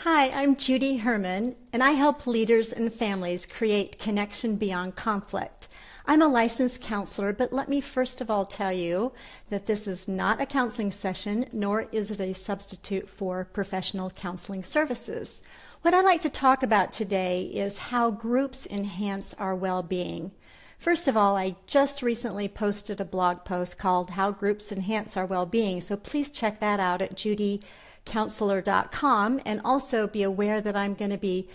Hi, I'm Judy Herman, and I help leaders and families create connection beyond conflict. I'm a licensed counselor, but let me first of all tell you that this is not a counseling session, nor is it a substitute for professional counseling services. What I'd like to talk about today is how groups enhance our well-being. First of all, I just recently posted a blog post called How Groups Enhance Our Well-Being, so please check that out at judycounselor.com, and also be aware that I'm going to be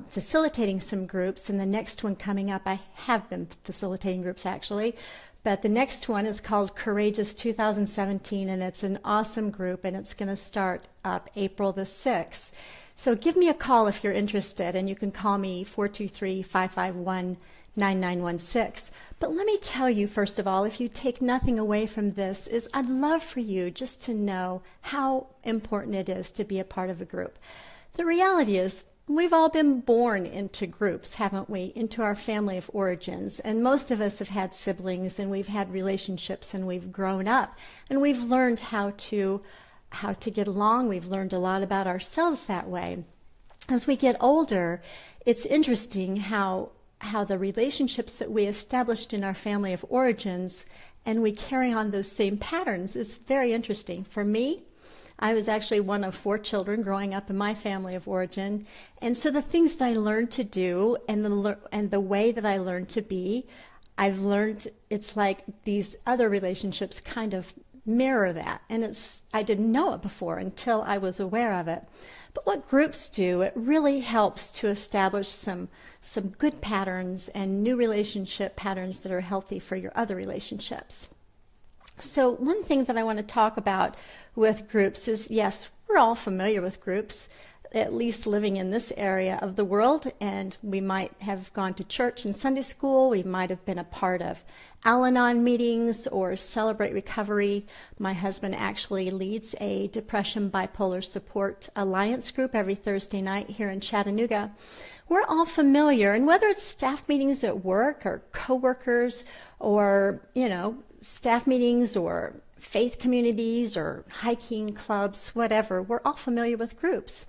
facilitating some groups, and the next one coming up, I have been facilitating groups actually, but the next one is called Courageous 2017, and it's an awesome group, and it's going to start up April the 6th. So give me a call if you're interested, and you can call me 423-551-9916. But let me tell you, first of all, if you take nothing away from this, is I'd love for you just to know how important it is to be a part of a group. The reality is, we've all been born into groups, haven't we? Into our family of origins. And most of us have had siblings, and we've had relationships, and we've grown up, and we've learned how to get along. We've learned a lot about ourselves that way. As we get older, it's interesting how the relationships that we established in our family of origins, and we carry on those same patterns. It's very interesting. For me, I was actually one of 4 children growing up in my family of origin, and so the things that I learned to do and the way that I learned to be, I've learned it's like these other relationships kind of mirror that, and I didn't know it before until I was aware of it. But what groups do, it really helps to establish some good patterns and new relationship patterns that are healthy for your other relationships. So one thing that I want to talk about with groups is, yes, we're all familiar with groups, at least living in this area of the world, and we might have gone to church and Sunday school. We might have been a part of Al-Anon meetings or Celebrate Recovery. My husband actually leads a Depression Bipolar Support Alliance group every Thursday night here in Chattanooga. We're all familiar, and whether it's staff meetings at work or coworkers or, staff meetings or faith communities or hiking clubs, whatever, we're all familiar with groups.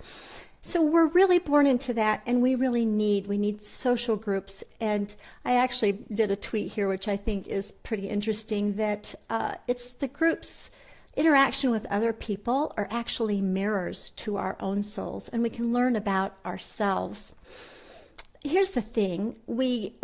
So we're really born into that, and we need social groups. And I actually did a tweet here, which I think is pretty interesting, that it's the groups' interaction with other people are actually mirrors to our own souls, and we can learn about ourselves. Here's the thing, the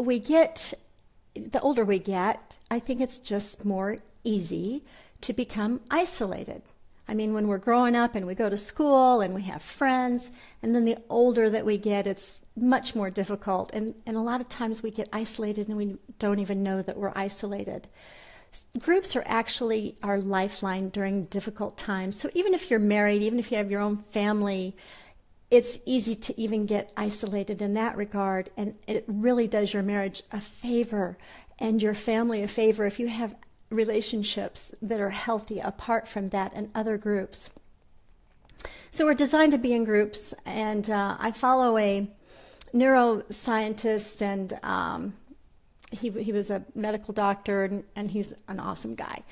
older we get, I think it's just more easy to become isolated. I mean, when we're growing up and we go to school and we have friends, and then the older that we get, it's much more difficult. And a lot of times we get isolated and we don't even know that we're isolated. Groups are actually our lifeline during difficult times. So even if you're married, even if you have your own family, it's easy to even get isolated in that regard. And it really does your marriage a favor and your family a favor if you have relationships that are healthy apart from that and other groups. So we're designed to be in groups, and I follow a neuroscientist, and he was a medical doctor, and he's an awesome guy,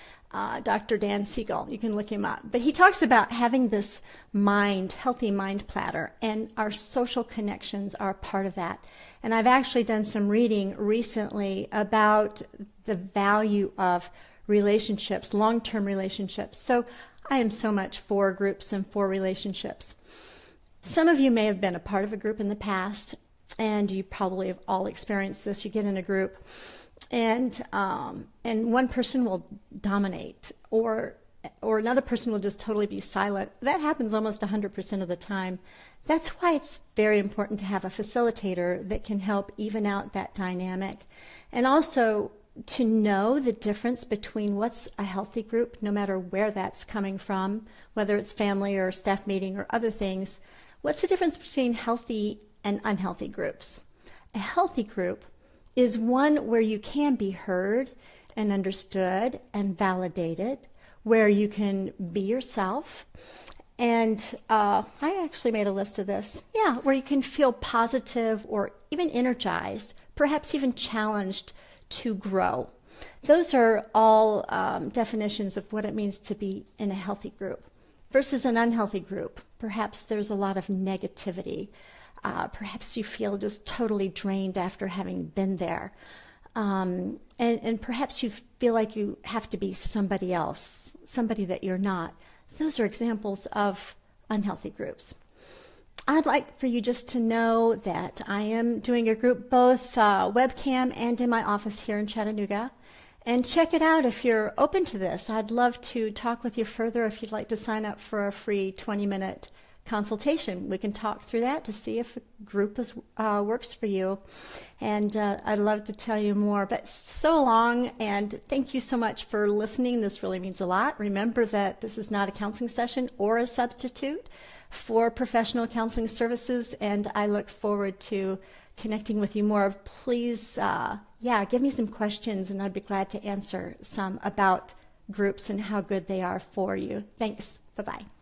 Dr. Dan Siegel. You can look him up. But he talks about having this healthy mind platter, and our social connections are part of that. And I've actually done some reading recently about the value of relationships, long-term relationships. So I am so much for groups and for relationships. Some of you may have been a part of a group in the past, and you probably have all experienced this. You get in a group, and one person will dominate, or another person will just totally be silent. That happens almost 100% of the time. That's why it's very important to have a facilitator that can help even out that dynamic, and also to know the difference between what's a healthy group, no matter where that's coming from, whether it's family or staff meeting or other things. What's the difference between healthy and unhealthy groups? A healthy group is one where you can be heard and understood and validated, where you can be yourself. And I actually made a list of this. Yeah, where you can feel positive or even energized, perhaps even challenged to grow. Those are all definitions of what it means to be in a healthy group versus an unhealthy group. Perhaps there's a lot of negativity. Perhaps you feel just totally drained after having been there. And perhaps you feel like you have to be somebody else, somebody that you're not. Those are examples of unhealthy groups. I'd like for you just to know that I am doing a group both webcam and in my office here in Chattanooga. And check it out if you're open to this. I'd love to talk with you further if you'd like to sign up for a free 20-minute consultation. We can talk through that to see if a group works for you. And I'd love to tell you more. But so long, and thank you so much for listening. This really means a lot. Remember that this is not a counseling session or a substitute for professional counseling services, and I look forward to connecting with you more. Please, give me some questions, and I'd be glad to answer some about groups and how good they are for you. Thanks. Bye-bye.